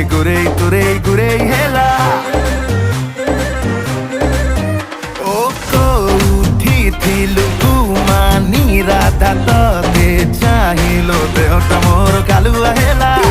Gurei, gurei, gurei, hela O kouthi thilu kumani radha tote chahilo deota mor kalua hela